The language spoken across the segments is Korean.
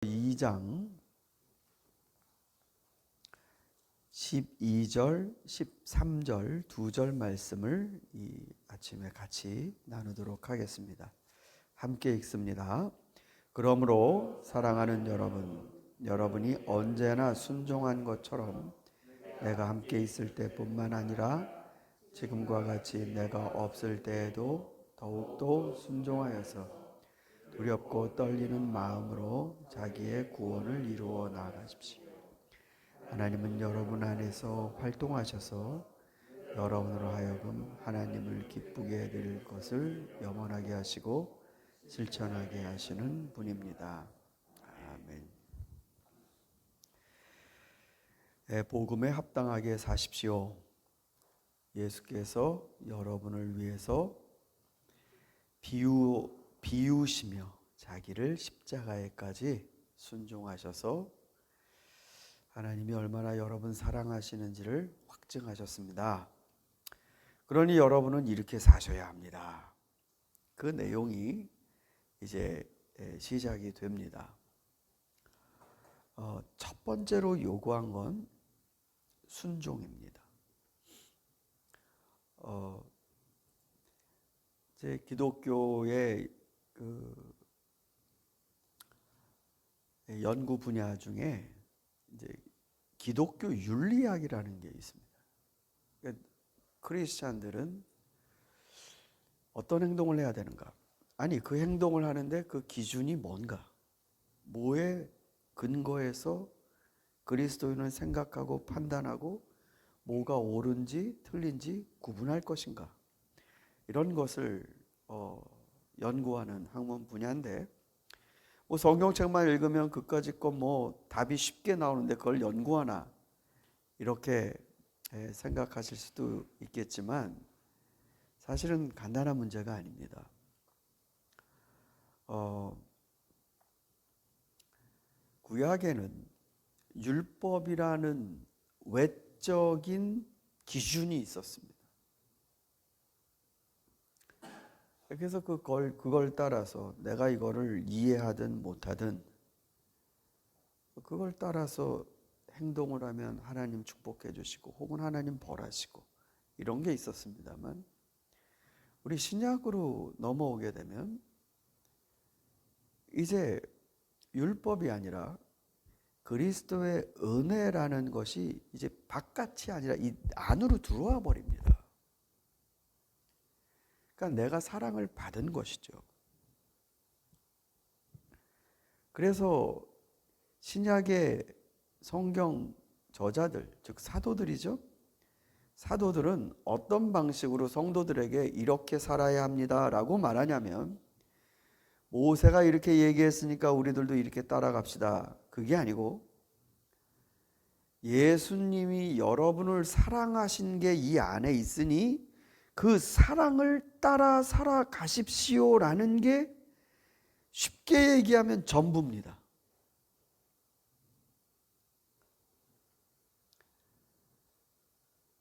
2장 12절, 13절 두 절 말씀을 이 아침에 같이 나누도록 하겠습니다. 함께 읽습니다. 그러므로 사랑하는 여러분이 언제나 순종한 것처럼 내가 함께 있을 때뿐만 아니라 지금과 같이 내가 없을 때에도 더욱더 순종하여서 두렵고 떨리는 마음으로 자기의 구원을 이루어 나가십시오. 하나님은 여러분 안에서 활동하셔서 여러분으로 하여금 하나님을 기쁘게 해드릴 것을 염원하게 하시고 실천하게 하시는 분입니다. 아멘. 복음에 합당하게 사십시오. 예수께서 여러분을 위해서 비우시며 자기를 십자가에까지 순종하셔서 하나님이 얼마나 여러분 사랑하시는지를 확증하셨습니다. 그러니 여러분은 이렇게 사셔야 합니다. 그 내용이 이제 시작이 됩니다. 첫 번째로 요구한 건 순종입니다. 제 기독교의 그 연구 분야 중에 이제 기독교 윤리학이라는 게 있습니다. 그러니까 크리스찬들은 어떤 행동을 해야 되는가? 아니, 그 행동을 하는데 그 기준이 뭔가? 뭐에 근거해서 그리스도인은 생각하고 판단하고 뭐가 옳은지 틀린지 구분할 것인가? 이런 것을 연구하는 학문 분야인데, 뭐 성경책만 읽으면 그까짓 것 뭐 답이 쉽게 나오는데 그걸 연구하나 이렇게 생각하실 수도 있겠지만 사실은 간단한 문제가 아닙니다. 구약에는 율법이라는 외적인 기준이 있었습니다. 그래서 그걸 따라서 내가 이거를 이해하든 못하든 그걸 따라서 행동을 하면 하나님 축복해 주시고 혹은 하나님 벌하시고 이런 게 있었습니다만, 우리 신약으로 넘어오게 되면 이제 율법이 아니라 그리스도의 은혜라는 것이 이제 바깥이 아니라 이 안으로 들어와 버립니다. 그러니까 내가 사랑을 받은 것이죠. 그래서 신약의 성경 저자들, 즉 사도들이죠. 사도들은 어떤 방식으로 성도들에게 이렇게 살아야 합니다라고 말하냐면, 모세가 이렇게 얘기했으니까 우리들도 이렇게 따라갑시다. 그게 아니고 예수님이 여러분을 사랑하신 게 이 안에 있으니 그 사랑을 따라 살아가십시오라는 게 쉽게 얘기하면 전부입니다.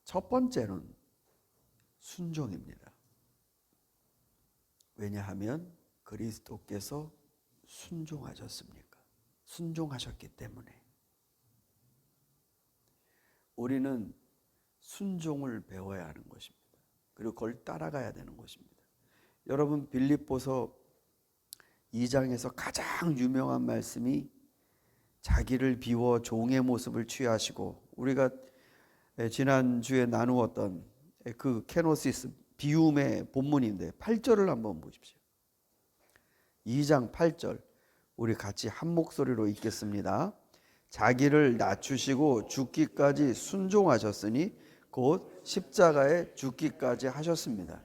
첫 번째는 순종입니다. 왜냐하면 그리스도께서 순종하셨습니까? 순종하셨기 때문에 우리는 순종을 배워야 하는 것입니다. 그리고 그걸 따라가야 되는 것입니다. 여러분, 빌립보서 2장에서 가장 유명한 말씀이 자기를 비워 종의 모습을 취하시고, 우리가 지난주에 나누었던 그 케노시스 비움의 본문인데 8절을 한번 보십시오. 2장 8절 우리 같이 한 목소리로 읽겠습니다. 자기를 낮추시고 죽기까지 순종하셨으니 곧 십자가에 죽기까지 하셨습니다.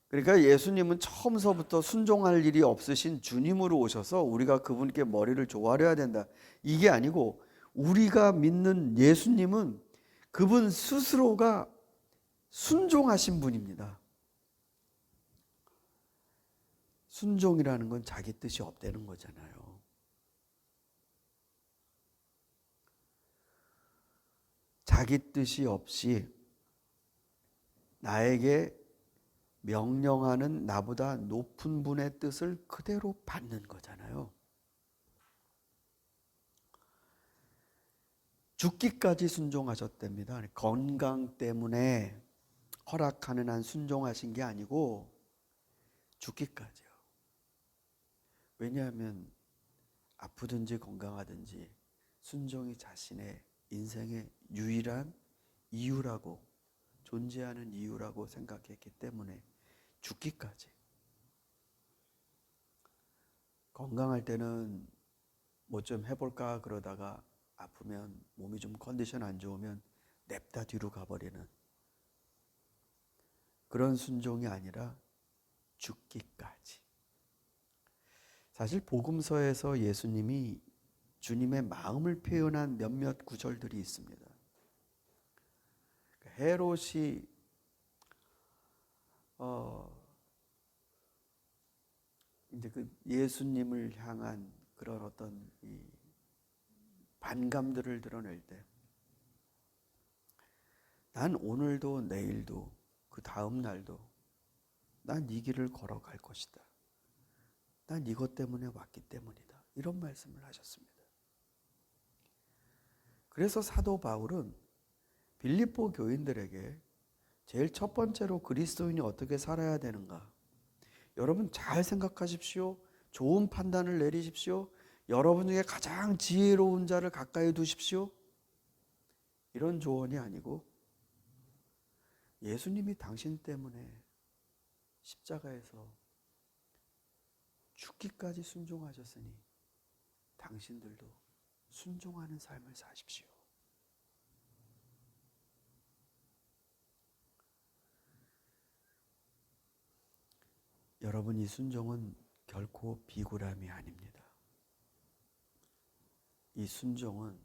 그러니까 예수님은 처음서부터 순종할 일이 없으신 주님으로 오셔서 우리가 그분께 머리를 조아려야 된다, 이게 아니고 우리가 믿는 예수님은 그분 스스로가 순종하신 분입니다. 순종이라는 건 자기 뜻이 없다는 거잖아요. 자기 뜻이 없이 나에게 명령하는 나보다 높은 분의 뜻을 그대로 받는 거잖아요. 죽기까지 순종하셨답니다. 건강 때문에 허락하는 한 순종하신 게 아니고 죽기까지요. 왜냐하면 아프든지 건강하든지 순종이 자신의 인생의 유일한 이유라고, 존재하는 이유라고 생각했기 때문에 죽기까지. 건강할 때는 뭐 좀 해볼까 그러다가 아프면, 몸이 좀 컨디션 안 좋으면 냅다 뒤로 가버리는 그런 순종이 아니라 죽기까지. 사실 복음서에서 예수님이 주님의 마음을 표현한 몇몇 구절들이 있습니다. 헤롯이 이제 그 예수님을 향한 그런 어떤 이 반감들을 드러낼 때, 난 오늘도 내일도 그 다음 날도 난 이 길을 걸어갈 것이다. 난 이것 때문에 왔기 때문이다. 이런 말씀을 하셨습니다. 그래서 사도 바울은 빌립보 교인들에게 제일 첫 번째로 그리스도인이 어떻게 살아야 되는가, 여러분 잘 생각하십시오. 좋은 판단을 내리십시오. 여러분 중에 가장 지혜로운 자를 가까이 두십시오. 이런 조언이 아니고, 예수님이 당신 때문에 십자가에서 죽기까지 순종하셨으니 당신들도 순종하는 삶을 사십시오. 여러분, 이 순종은 결코 비굴함이 아닙니다. 이 순종은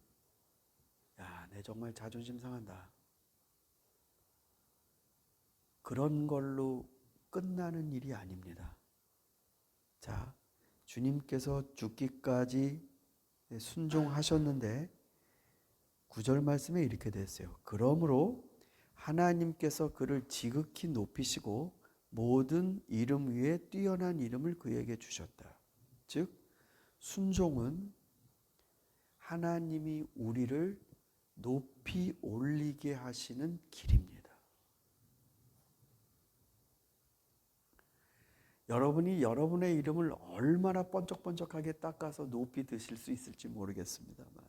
내 정말 자존심 상한다, 그런 걸로 끝나는 일이 아닙니다. 자, 주님께서 죽기까지 순종하셨는데 9절 말씀에 이렇게 됐어요. 그러므로 하나님께서 그를 지극히 높이시고 모든 이름 위에 뛰어난 이름을 그에게 주셨다. 즉 순종은 하나님이 우리를 높이 올리게 하시는 길입니다. 여러분이 여러분의 이름을 얼마나 번쩍번쩍하게 닦아서 높이 드실 수 있을지 모르겠습니다만,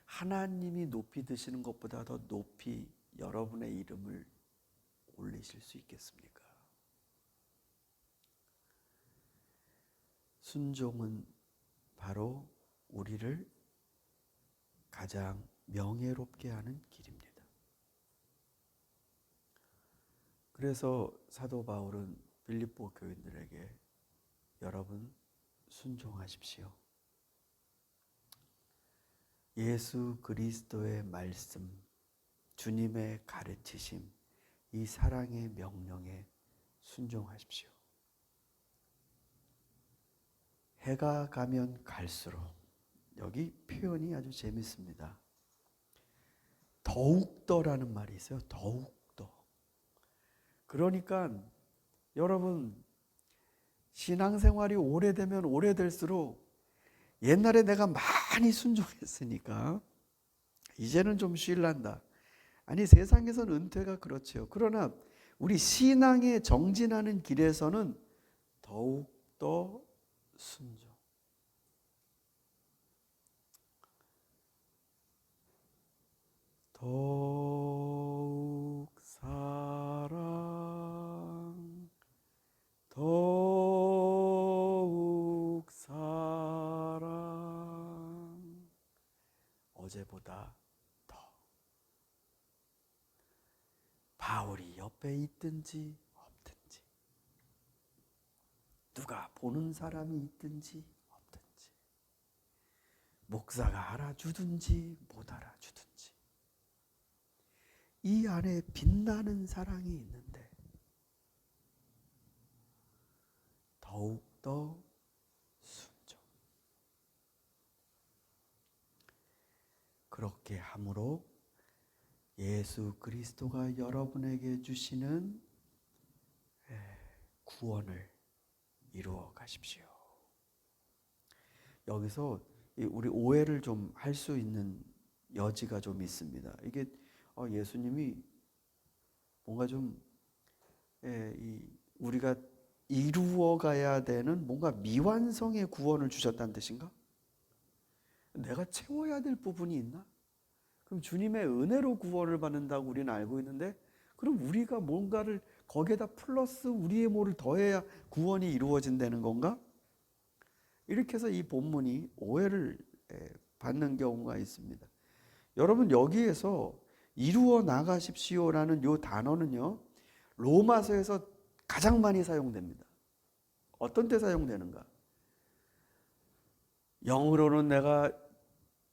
하나님이 높이 드시는 것보다 더 높이 여러분의 이름을 올리실 수 있겠습니까? 순종은 바로 우리를 가장 명예롭게 하는 길입니다. 그래서 사도 바울은 빌립보 교인들에게 여러분 순종하십시오. 예수 그리스도의 말씀, 주님의 가르치심, 이 사랑의 명령에 순종하십시오. 해가 가면 갈수록, 여기 표현이 아주 재밌습니다. 더욱더라는 말이 있어요. 더욱더. 그러니까 여러분, 신앙생활이 오래되면 오래될수록 옛날에 내가 많이 순종했으니까 이제는 좀 쉴란다. 아니, 세상에서는 은퇴가 그렇지요. 그러나 우리 신앙에 정진하는 길에서는 더욱더 순종. 더욱 사랑, 더욱 사랑, 어제보다 더. 바울이 옆에 있든지 없든지, 누가 보는 사람이 있든지 없든지, 목사가 알아주든지 못 알아주든지, 이 안에 빛나는 사랑이 있는데 더욱더 순종. 그렇게 함으로 예수 그리스도가 여러분에게 주시는 구원을 이루어 가십시오. 여기서 우리 오해를 좀 할 수 있는 여지가 좀 있습니다. 이게 예수님이 뭔가 좀 우리가 이루어 가야 되는 뭔가 미완성의 구원을 주셨다는 뜻인가? 내가 채워야 될 부분이 있나? 그럼 주님의 은혜로 구원을 받는다고 우리는 알고 있는데, 그럼 우리가 뭔가를 거기에다 플러스 우리의 뭐를 더해야 구원이 이루어진다는 건가? 이렇게 해서 이 본문이 오해를 받는 경우가 있습니다. 여러분, 여기에서 이루어 나가십시오라는 이 단어는요, 로마서에서 가장 많이 사용됩니다. 어떤 때 사용되는가? 영으로는 내가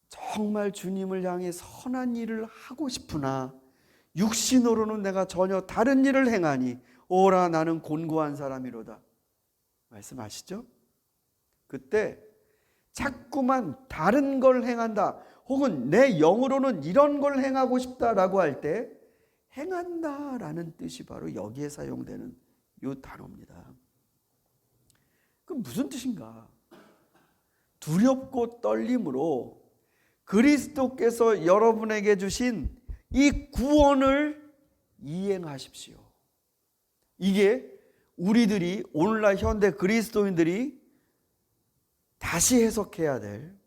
정말 주님을 향해 선한 일을 하고 싶으나 육신으로는 내가 전혀 다른 일을 행하니 오라 나는 곤고한 사람이로다. 말씀하시죠? 그때 자꾸만 다른 걸 행한다, 혹은 내 영으로는 이런 걸 행하고 싶다라고 할 때 행한다라는 뜻이 바로 여기에 사용되는 이 단어입니다. 그럼 무슨 뜻인가? 두렵고 떨림으로 그리스도께서 여러분에게 주신 이 구원을 이행하십시오. 이게 우리들이 오늘날 현대 그리스도인들이 다시 해석해야 될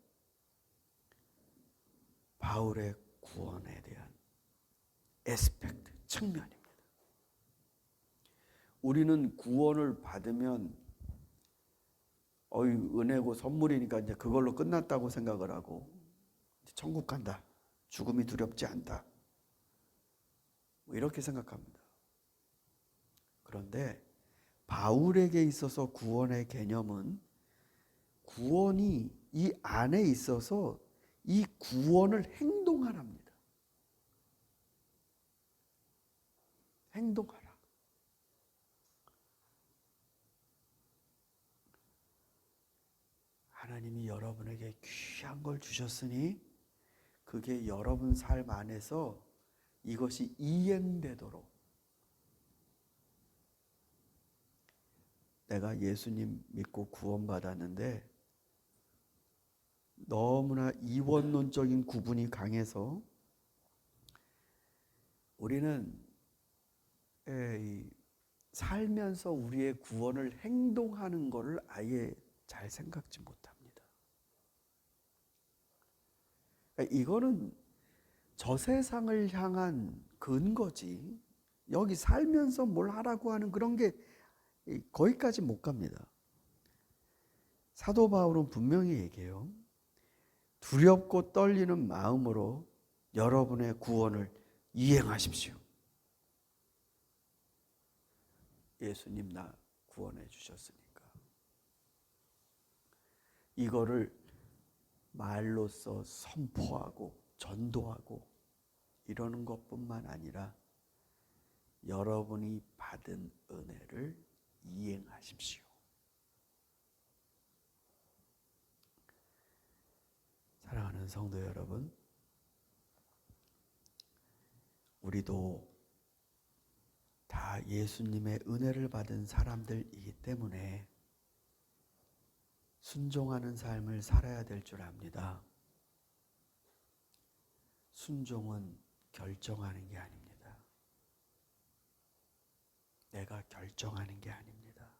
바울의 구원에 대한 에스펙트, 측면입니다. 우리는 구원을 받으면 은혜고 선물이니까 이제 그걸로 끝났다고 생각을 하고 천국 간다, 죽음이 두렵지 않다, 이렇게 생각합니다. 그런데 바울에게 있어서 구원의 개념은 구원이 이 안에 있어서 이 구원을 행동하랍니다. 행동하라. 하나님이 여러분에게 귀한 걸 주셨으니 그게 여러분 삶 안에서 이것이 이행되도록, 내가 예수님 믿고 구원받았는데 너무나 이원론적인 구분이 강해서 우리는 살면서 우리의 구원을 행동하는 것을 아예 잘 생각지 못합니다. 이거는 저 세상을 향한 근거지, 여기 살면서 뭘 하라고 하는 그런 게 거기까지 못 갑니다. 사도 바울은 분명히 얘기해요. 두렵고 떨리는 마음으로 여러분의 구원을 이행하십시오. 예수님 나 구원해 주셨으니까. 이거를 말로써 선포하고 전도하고 이러는 것뿐만 아니라 여러분이 받은 은혜를 이행하십시오. 사랑하는 성도 여러분, 우리도 다 예수님의 은혜를 받은 사람들이기 때문에 순종하는 삶을 살아야 될 줄 압니다. 순종은 결정하는 게 아닙니다. 내가 결정하는 게 아닙니다.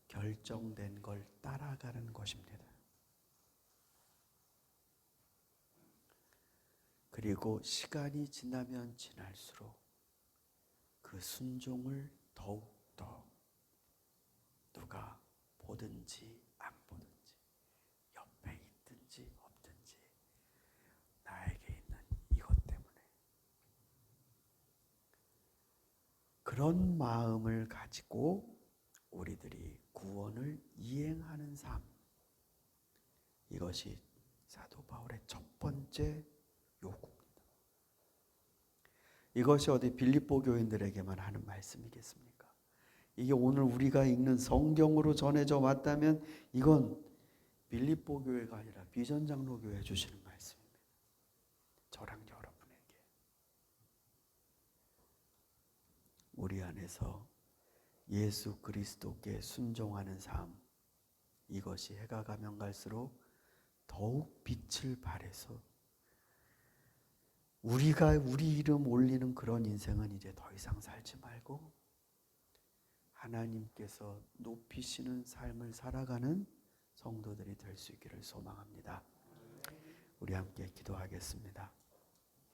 결정된 걸 따라가는 것입니다. 그리고 시간이 지나면 지날수록 그 순종을 더욱더 누가 보든지 안 보든지, 옆에 있든지 없든지 나에게 있는 이것 때문에, 그런 마음을 가지고 우리들이 구원을 이행하는 삶, 이것이 사도 바울의 첫 번째 요구입니다. 이것이 어디 빌립보 교인들에게만 하는 말씀이겠습니까? 이게 오늘 우리가 읽는 성경으로 전해져 왔다면 이건 빌립보 교회가 아니라 비전장로교회 주시는 말씀입니다. 저랑 여러분에게. 우리 안에서 예수 그리스도께 순종하는 삶, 이것이 해가 가면 갈수록 더욱 빛을 발해서 우리가 우리 이름 올리는 그런 인생은 이제 더 이상 살지 말고 하나님께서 높이시는 삶을 살아가는 성도들이 될 수 있기를 소망합니다. 우리 함께 기도하겠습니다.